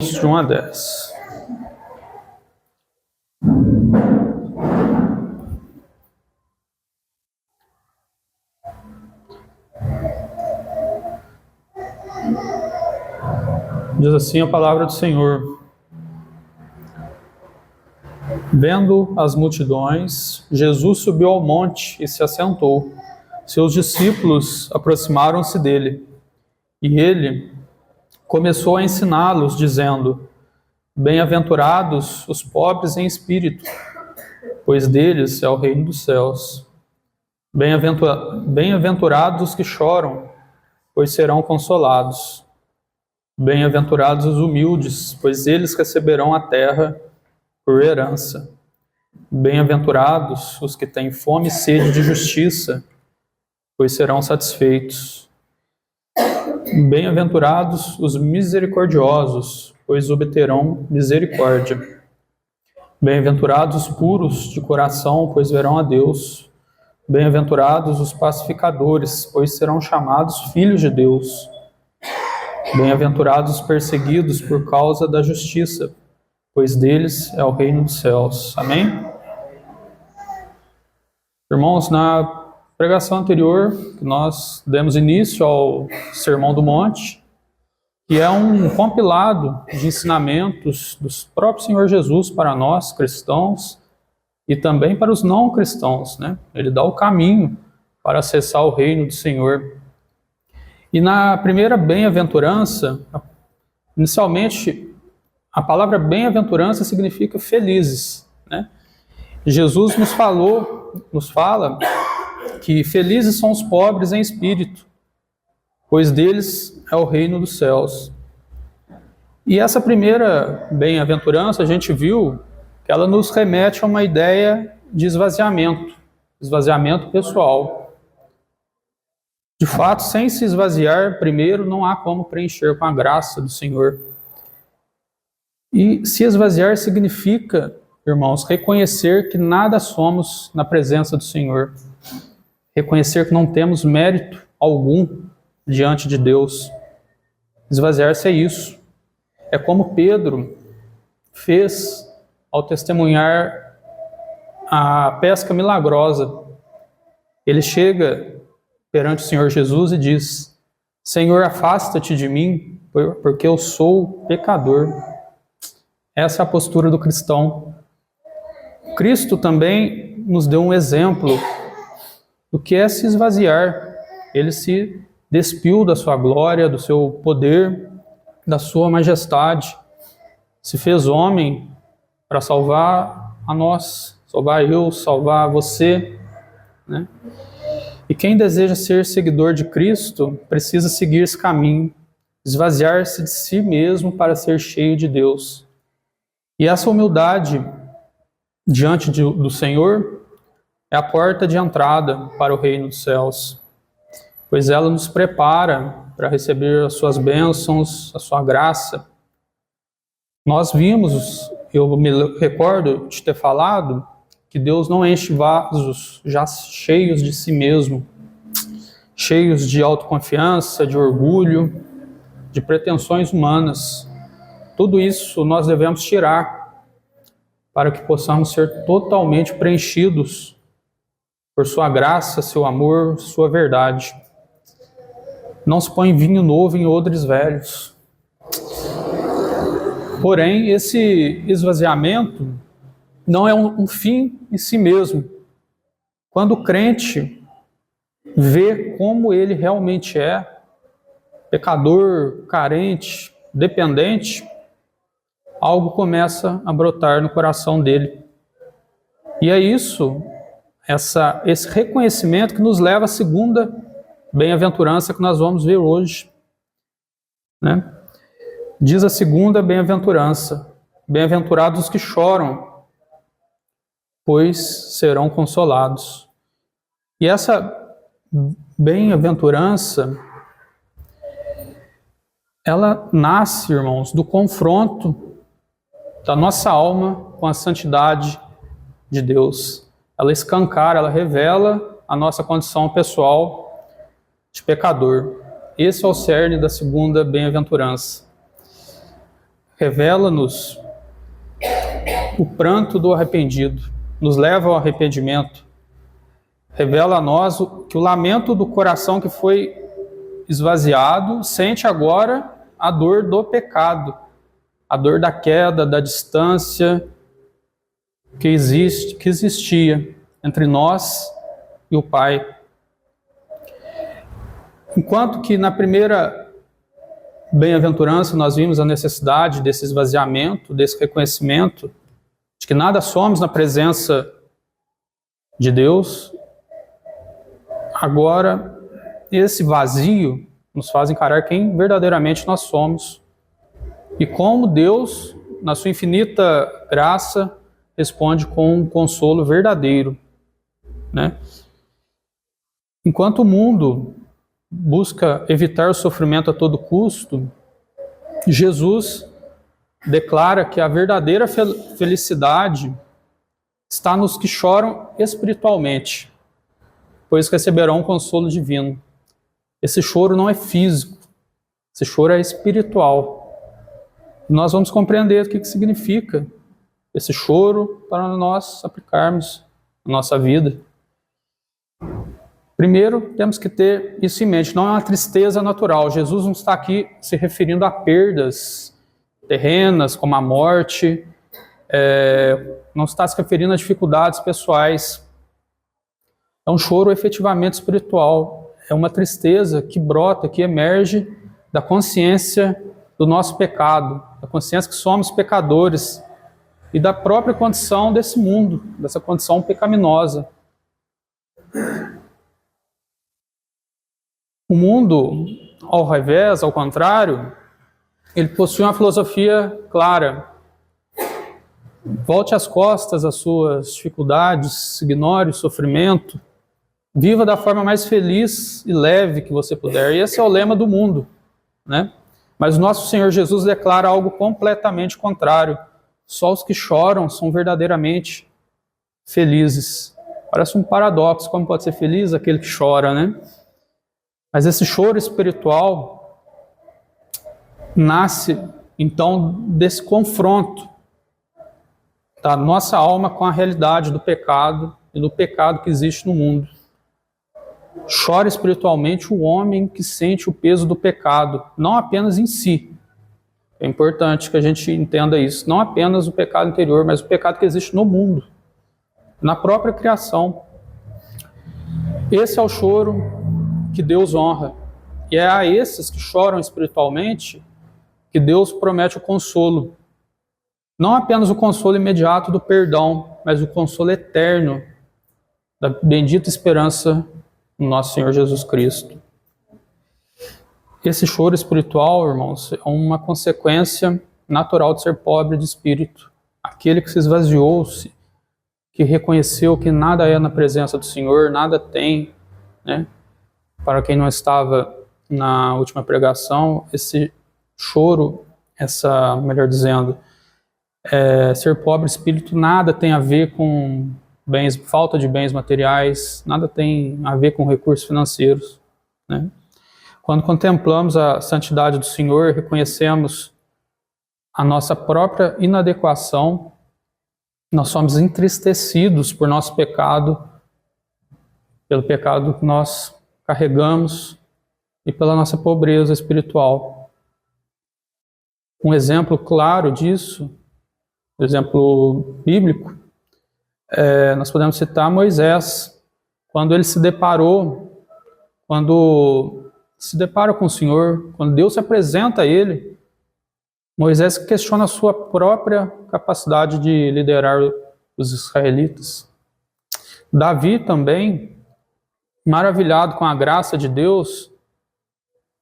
juntos de 1 a 10. Diz assim a palavra do Senhor: Vendo as multidões, Jesus subiu ao monte e se assentou. Seus discípulos aproximaram-se dele, e ele começou a ensiná-los, dizendo: Bem-aventurados os pobres em espírito, pois deles é o reino dos céus. Bem-aventurados os que choram, pois serão consolados. Bem-aventurados os humildes, pois eles receberão a terra por herança. Bem-aventurados os que têm fome e sede de justiça, pois serão satisfeitos. Bem-aventurados os misericordiosos, pois obterão misericórdia. Bem-aventurados os puros de coração, pois verão a Deus. Bem-aventurados os pacificadores, pois serão chamados filhos de Deus. Bem-aventurados os perseguidos por causa da justiça, pois deles é o reino dos céus. Amém? Irmãos, na pregação anterior, nós demos início ao Sermão do Monte, que é um compilado de ensinamentos do próprio Senhor Jesus para nós, cristãos, e também para os não cristãos, né? Ele dá o caminho para acessar o reino do Senhor. E na primeira bem-aventurança, inicialmente, a palavra bem-aventurança significa felizes, né? Jesus nos fala que felizes são os pobres em espírito, pois deles é o reino dos céus. E essa primeira bem-aventurança, a gente viu que ela nos remete a uma ideia de esvaziamento pessoal. De fato, sem se esvaziar primeiro, não há como preencher com a graça do Senhor. E se esvaziar significa, irmãos, reconhecer que nada somos na presença do Senhor. Reconhecer que não temos mérito algum diante de Deus. Esvaziar-se é isso. É como Pedro fez ao testemunhar a pesca milagrosa. Ele chega perante o Senhor Jesus e diz: Senhor, afasta-te de mim, porque eu sou pecador. Essa é a postura do cristão. Cristo também nos deu um exemplo do que é se esvaziar. Ele se despiu da sua glória, do seu poder, da sua majestade. Se fez homem para salvar a nós, salvar eu, salvar você, né? E quem deseja ser seguidor de Cristo precisa seguir esse caminho, esvaziar-se de si mesmo para ser cheio de Deus. E essa humildade diante do Senhor é a porta de entrada para o reino dos céus, pois ela nos prepara para receber as suas bênçãos, a sua graça. Nós vimos, eu me recordo de ter falado, que Deus não enche vasos já cheios de si mesmo, cheios de autoconfiança, de orgulho, de pretensões humanas. Tudo isso nós devemos tirar para que possamos ser totalmente preenchidos por sua graça, seu amor, sua verdade. Não se põe vinho novo em odres velhos. Porém, esse esvaziamento não é um fim em si mesmo. Quando o crente vê como ele realmente é, pecador, carente, dependente, algo começa a brotar no coração dele. E é isso, esse reconhecimento que nos leva à segunda bem-aventurança que nós vamos ver hoje, né? Diz a segunda bem-aventurança: bem-aventurados os que choram, pois serão consolados. E essa bem-aventurança, ela nasce, irmãos, do confronto da nossa alma com a santidade de Deus. Ela escancara, ela revela a nossa condição pessoal de pecador. Esse é o cerne da segunda bem-aventurança. revela-nos o pranto do arrependido, nos leva ao arrependimento, revela a nós que o lamento do coração que foi esvaziado sente agora a dor do pecado, a dor da queda, da distância que existia entre nós e o Pai. Enquanto que na primeira bem-aventurança nós vimos a necessidade desse esvaziamento, desse reconhecimento de que nada somos na presença de Deus, agora esse vazio nos faz encarar quem verdadeiramente nós somos e como Deus, na sua infinita graça, responde com um consolo verdadeiro, né? Enquanto o mundo busca evitar o sofrimento a todo custo, Jesus declara que a verdadeira felicidade está nos que choram espiritualmente, pois receberão um consolo divino. Esse choro não é físico, esse choro é espiritual. Nós vamos compreender o que significa esse choro para nós aplicarmos na nossa vida. Primeiro, temos que ter isso em mente, não é uma tristeza natural. Jesus não está aqui se referindo a perdas terrenas, como a morte, não está se referindo a dificuldades pessoais. É um choro efetivamente espiritual, é uma tristeza que brota, que emerge da consciência do nosso pecado, da consciência que somos pecadores e da própria condição desse mundo, dessa condição pecaminosa. O mundo, ao revés, ao contrário, ele possui uma filosofia clara. Volte as costas às suas dificuldades, ignore o sofrimento, viva da forma mais feliz e leve que você puder. E esse é o lema do mundo, né? Mas o nosso Senhor Jesus declara algo completamente contrário. Só os que choram são verdadeiramente felizes. Parece um paradoxo, como pode ser feliz aquele que chora, né? Mas esse choro espiritual nasce, então, desse confronto da nossa alma com a realidade do pecado e do pecado que existe no mundo. Chora espiritualmente o homem que sente o peso do pecado, não apenas em si. É importante que a gente entenda isso. Não apenas o pecado interior, mas o pecado que existe no mundo, na própria criação. Esse é o choro que Deus honra. E é a esses que choram espiritualmente que Deus promete o consolo. Não apenas o consolo imediato do perdão, mas o consolo eterno da bendita esperança no nosso Senhor Jesus Cristo. Esse choro espiritual, irmãos, é uma consequência natural de ser pobre de espírito. Aquele que se esvaziou-se, que reconheceu que nada é na presença do Senhor, nada tem, né? Para quem não estava na última pregação, esse choro, melhor dizendo, ser pobre de espírito nada tem a ver com falta de bens materiais, nada tem a ver com recursos financeiros, né? Quando contemplamos a santidade do Senhor, reconhecemos a nossa própria inadequação, nós somos entristecidos por nosso pecado, pelo pecado que nós carregamos e pela nossa pobreza espiritual. Um exemplo claro disso, um exemplo bíblico, nós podemos citar Moisés, quando ele se depara com o Senhor, quando Deus se apresenta a ele, Moisés questiona a sua própria capacidade de liderar os israelitas. Davi também, maravilhado com a graça de Deus,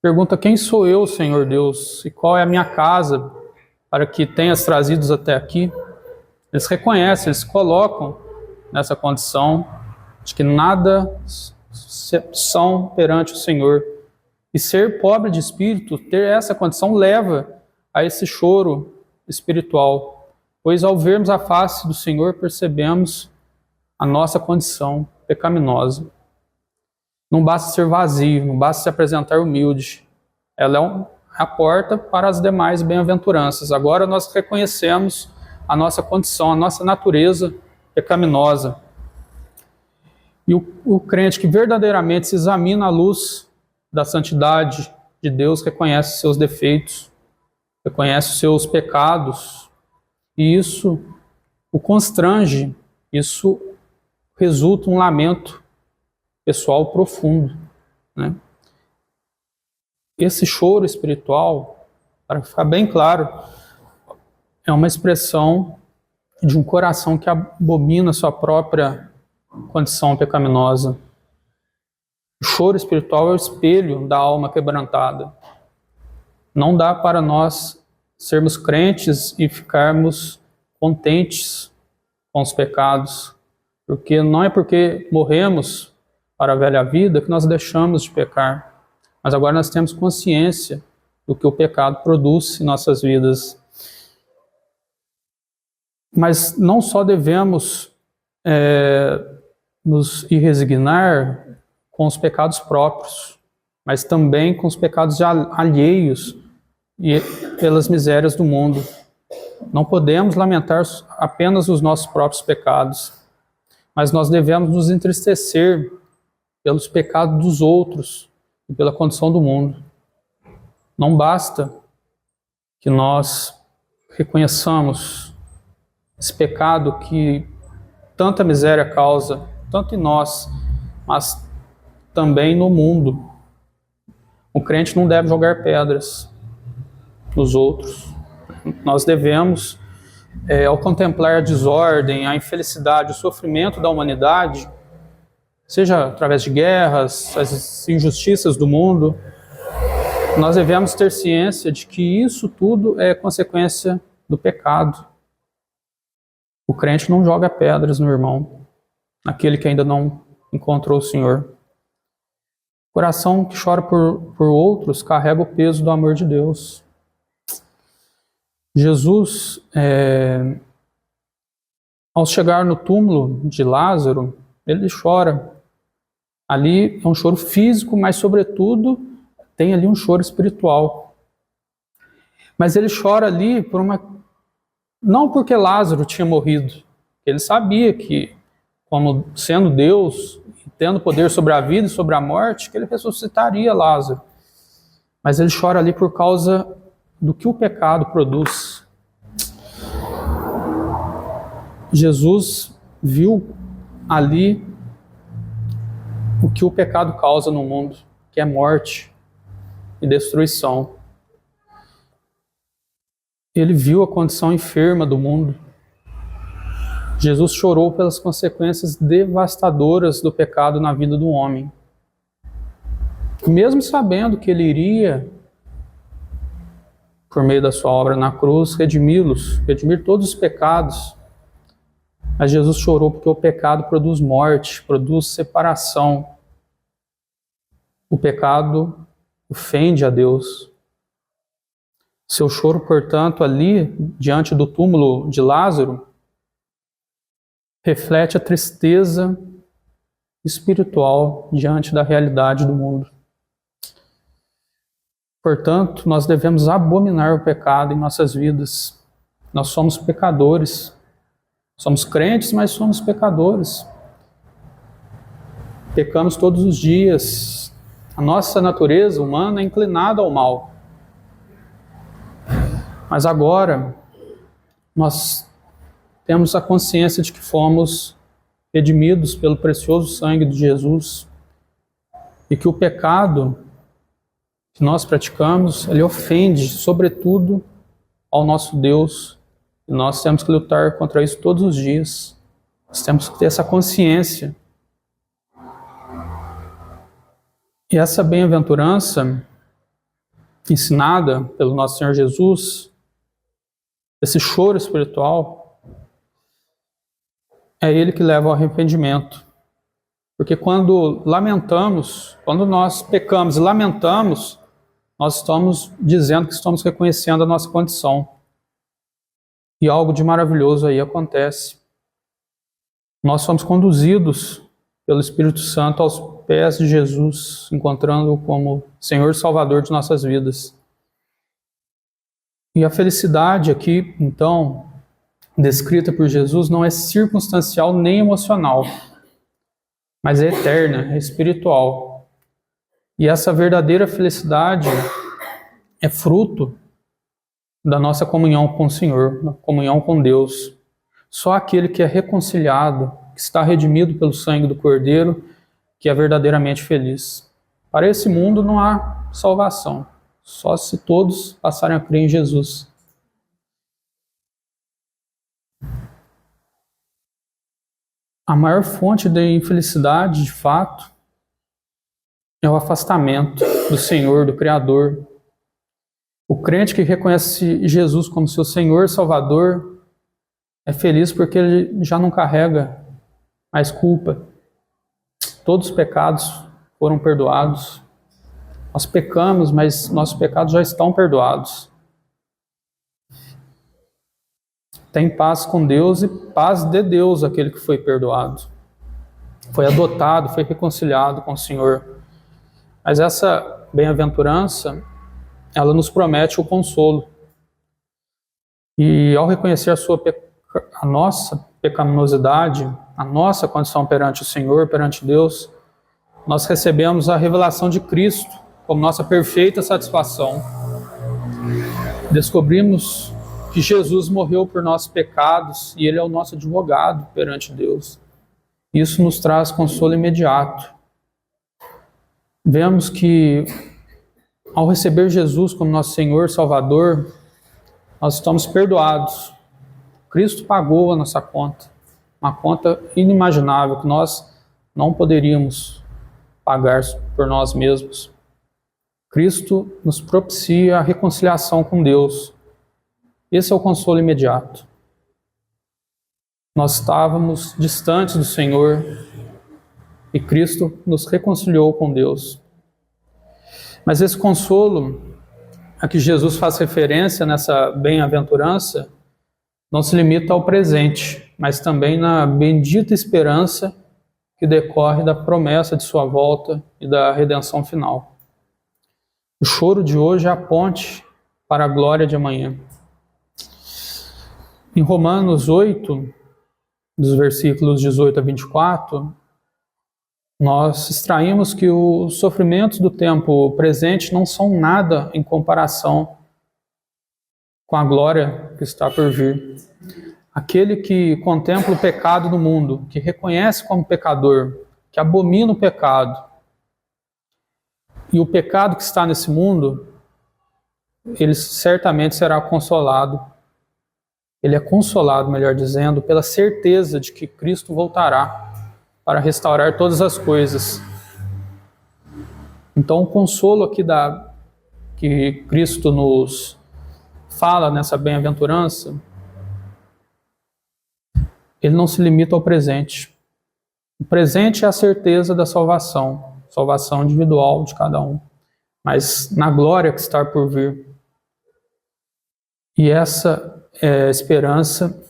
pergunta: quem sou eu, Senhor Deus, e qual é a minha casa para que tenhas trazidos até aqui? Eles reconhecem, eles se colocam nessa condição de que nada são perante o Senhor. E ser pobre de espírito, ter essa condição, leva a esse choro espiritual, pois ao vermos a face do Senhor, percebemos a nossa condição pecaminosa. Não basta ser vazio, não basta se apresentar humilde. a porta para as demais bem-aventuranças. Agora nós reconhecemos a nossa condição, a nossa natureza pecaminosa. E o crente que verdadeiramente se examina à luz da santidade de Deus reconhece seus defeitos, reconhece os seus pecados, e isso o constrange, isso resulta um lamento pessoal profundo, né? Esse choro espiritual, para ficar bem claro, é uma expressão de um coração que abomina sua própria condição pecaminosa. O choro espiritual é o espelho da alma quebrantada. Não dá para nós sermos crentes e ficarmos contentes com os pecados, porque não é porque morremos para a velha vida que nós deixamos de pecar, mas agora nós temos consciência do que o pecado produz em nossas vidas. Mas não só devemos nos resignar com os pecados próprios, mas também com os pecados alheios e pelas misérias do mundo. Não podemos lamentar apenas os nossos próprios pecados, mas nós devemos nos entristecer pelos pecados dos outros e pela condição do mundo. Não basta que nós reconheçamos esse pecado que tanta miséria causa, tanto em nós, mas também no mundo. O crente não deve jogar pedras nos outros. Nós devemos, ao contemplar a desordem, a infelicidade, o sofrimento da humanidade, seja através de guerras, as injustiças do mundo, nós devemos ter ciência de que isso tudo é consequência do pecado. O crente não joga pedras no irmão, naquele que ainda não encontrou o Senhor. O coração que chora por outros carrega o peso do amor de Deus. Jesus, ao chegar no túmulo de Lázaro, ele chora. Ali é um choro físico, mas sobretudo tem ali um choro espiritual. Mas ele chora ali não porque Lázaro tinha morrido. Ele sabia que, como sendo Deus, tendo poder sobre a vida e sobre a morte, que ele ressuscitaria Lázaro. Mas ele chora ali por causa do que o pecado produz. Jesus viu ali o que o pecado causa no mundo, que é morte e destruição. Ele viu a condição enferma do mundo. Jesus chorou pelas consequências devastadoras do pecado na vida do homem. Mesmo sabendo que ele iria, por meio da sua obra na cruz, redimir todos os pecados, mas Jesus chorou porque o pecado produz morte, produz separação. O pecado ofende a Deus. Seu choro, portanto, ali, diante do túmulo de Lázaro, reflete a tristeza espiritual diante da realidade do mundo. Portanto, nós devemos abominar o pecado em nossas vidas. Nós somos pecadores. Somos crentes, mas somos pecadores. Pecamos todos os dias. A nossa natureza humana é inclinada ao mal. Mas agora, nós temos a consciência de que fomos redimidos pelo precioso sangue de Jesus e que o pecado que nós praticamos, ele ofende, sobretudo, ao nosso Deus. E nós temos que lutar contra isso todos os dias. Nós temos que ter essa consciência. E essa bem-aventurança ensinada pelo nosso Senhor Jesus, esse choro espiritual, é ele que leva ao arrependimento. Porque quando nós pecamos e lamentamos, nós estamos dizendo que estamos reconhecendo a nossa condição. E algo de maravilhoso aí acontece. Nós somos conduzidos pelo Espírito Santo aos pés de Jesus, encontrando-o como Senhor e Salvador de nossas vidas. E a felicidade aqui, então, descrita por Jesus, não é circunstancial nem emocional, mas é eterna, é espiritual. E essa verdadeira felicidade é fruto da nossa comunhão com o Senhor, da comunhão com Deus. Só aquele que é reconciliado, que está redimido pelo sangue do Cordeiro, que é verdadeiramente feliz. Para esse mundo não há salvação, só se todos passarem a crer em Jesus. A maior fonte de infelicidade, de fato, é o afastamento do Senhor, do Criador. O crente que reconhece Jesus como seu Senhor e Salvador é feliz porque ele já não carrega mais culpa. Todos os pecados foram perdoados. Nós pecamos, mas nossos pecados já estão perdoados. Tem paz com Deus e paz de Deus aquele que foi perdoado. Foi adotado, foi reconciliado com o Senhor. Mas essa bem-aventurança, ela nos promete o consolo. E ao reconhecer a nossa pecaminosidade, a nossa condição perante o Senhor, perante Deus, nós recebemos a revelação de Cristo como nossa perfeita satisfação. Descobrimos que Jesus morreu por nossos pecados e Ele é o nosso advogado perante Deus. Isso nos traz consolo imediato. Vemos que, ao receber Jesus como nosso Senhor, Salvador, nós estamos perdoados. Cristo pagou a nossa conta, uma conta inimaginável que nós não poderíamos pagar por nós mesmos. Cristo nos propicia a reconciliação com Deus. Esse é o consolo imediato. Nós estávamos distantes do Senhor e Cristo nos reconciliou com Deus. Mas esse consolo a que Jesus faz referência nessa bem-aventurança não se limita ao presente, mas também na bendita esperança que decorre da promessa de sua volta e da redenção final. O choro de hoje é a ponte para a glória de amanhã. Em Romanos 8, dos versículos 18 a 24, nós extraímos que os sofrimentos do tempo presente não são nada em comparação com a glória que está por vir. Aquele que contempla o pecado do mundo, que reconhece como pecador, que abomina o pecado, e o pecado que está nesse mundo, ele certamente será consolado. Ele é consolado, melhor dizendo, pela certeza de que Cristo voltará para restaurar todas as coisas. Então, o consolo aqui que Cristo nos fala nessa bem-aventurança, ele não se limita ao presente. O presente é a certeza da salvação individual de cada um, mas na glória que está por vir. E essa esperança,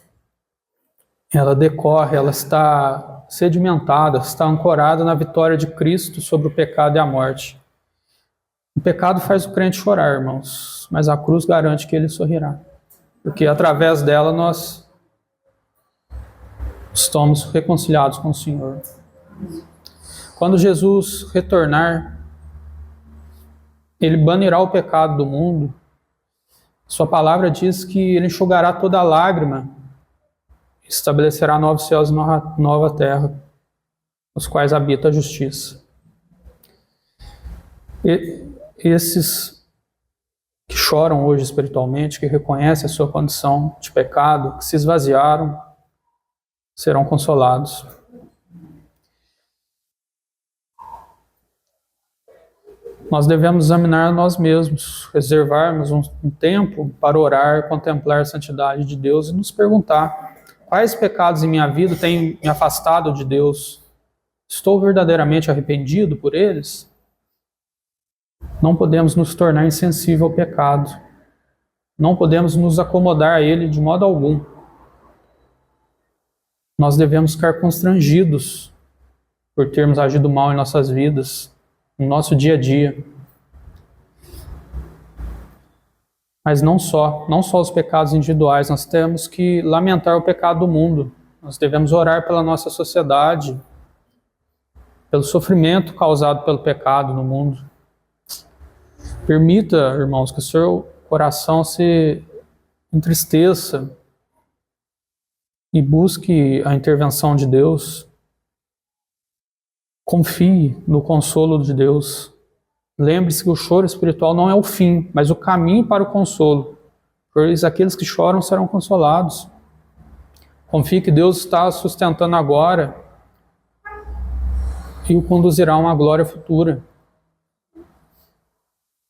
ela decorre, ela está sedimentada, está ancorada na vitória de Cristo sobre o pecado e a morte. O pecado faz o crente chorar, irmãos, mas a cruz garante que ele sorrirá, porque através dela nós estamos reconciliados com o Senhor. Quando Jesus retornar, ele banirá o pecado do mundo. Sua palavra diz que ele enxugará toda lágrima, estabelecerá novos céus e nova terra, nos quais habita a justiça. E esses que choram hoje espiritualmente, que reconhecem a sua condição de pecado, que se esvaziaram, serão consolados. Nós devemos examinar nós mesmos, reservarmos um tempo para orar, contemplar a santidade de Deus e nos perguntar: quais pecados em minha vida têm me afastado de Deus? Estou verdadeiramente arrependido por eles? Não podemos nos tornar insensível ao pecado. Não podemos nos acomodar a ele de modo algum. Nós devemos ficar constrangidos por termos agido mal em nossas vidas, no nosso dia a dia. Mas não só os pecados individuais, nós temos que lamentar o pecado do mundo. Nós devemos orar pela nossa sociedade, pelo sofrimento causado pelo pecado no mundo. Permita, irmãos, que o seu coração se entristeça e busque a intervenção de Deus. Confie no consolo de Deus. Lembre-se que o choro espiritual não é o fim, mas o caminho para o consolo. Pois aqueles que choram serão consolados. Confie que Deus está sustentando agora e o conduzirá a uma glória futura.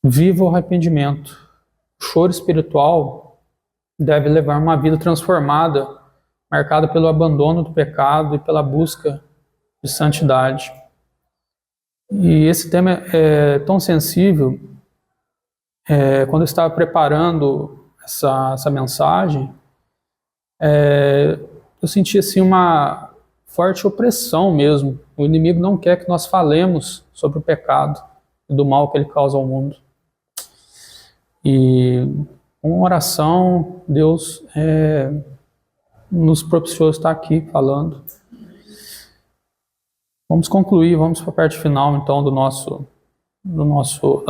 Viva o arrependimento. O choro espiritual deve levar uma vida transformada, marcada pelo abandono do pecado e pela busca de santidade. E esse tema é tão sensível. Quando eu estava preparando essa mensagem, eu senti assim uma forte opressão mesmo. O inimigo não quer que nós falemos sobre o pecado e do mal que ele causa ao mundo. E com uma oração, Deus nos propiciou estar aqui falando. Vamos concluir, vamos para a parte final então da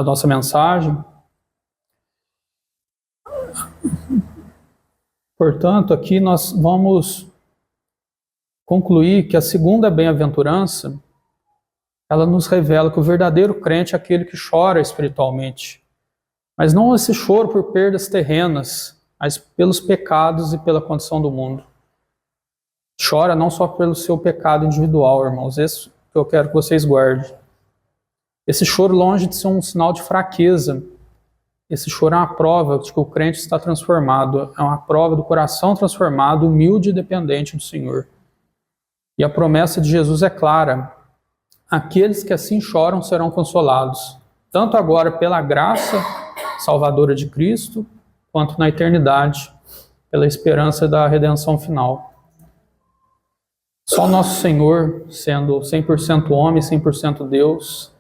nossa mensagem. Portanto, aqui nós vamos concluir que a segunda bem-aventurança, ela nos revela que o verdadeiro crente é aquele que chora espiritualmente. Mas não esse choro por perdas terrenas, mas pelos pecados e pela condição do mundo. Chora não só pelo seu pecado individual, irmãos. Isso que eu quero que vocês guardem. Esse choro, longe de ser um sinal de fraqueza, esse choro é uma prova de que o crente está transformado. É uma prova do coração transformado, humilde e dependente do Senhor. E a promessa de Jesus é clara. Aqueles que assim choram serão consolados, tanto agora pela graça salvadora de Cristo, quanto na eternidade, pela esperança da redenção final. Só o nosso Senhor, sendo 100% homem, 100% Deus,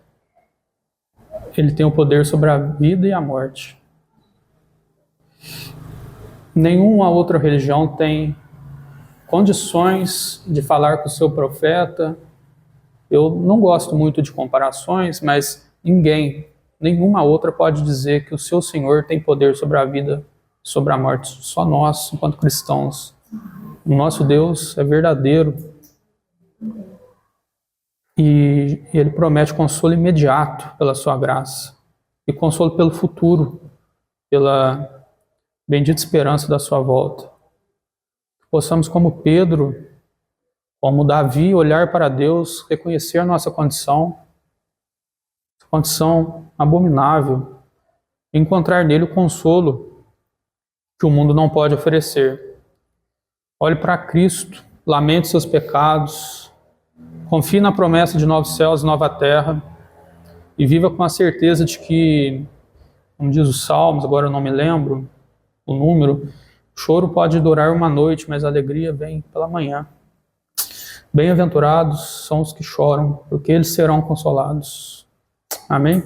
Ele tem o poder sobre a vida e a morte. Nenhuma outra religião tem condições de falar com o seu profeta. Eu não gosto muito de comparações, mas nenhuma outra pode dizer que o seu Senhor tem poder sobre a vida, sobre a morte. Só nós, enquanto cristãos. O nosso Deus é verdadeiro. E Ele promete consolo imediato pela sua graça. E consolo pelo futuro, pela bendita esperança da sua volta. Que possamos, como Pedro, como Davi, olhar para Deus, reconhecer a nossa condição abominável, e encontrar nele o consolo que o mundo não pode oferecer. Olhe para Cristo, lamente seus pecados, confie na promessa de novos céus e nova terra, e viva com a certeza de que, como diz os Salmos, agora eu não me lembro o número, o choro pode durar uma noite, mas a alegria vem pela manhã. Bem-aventurados são os que choram, porque eles serão consolados. Amém?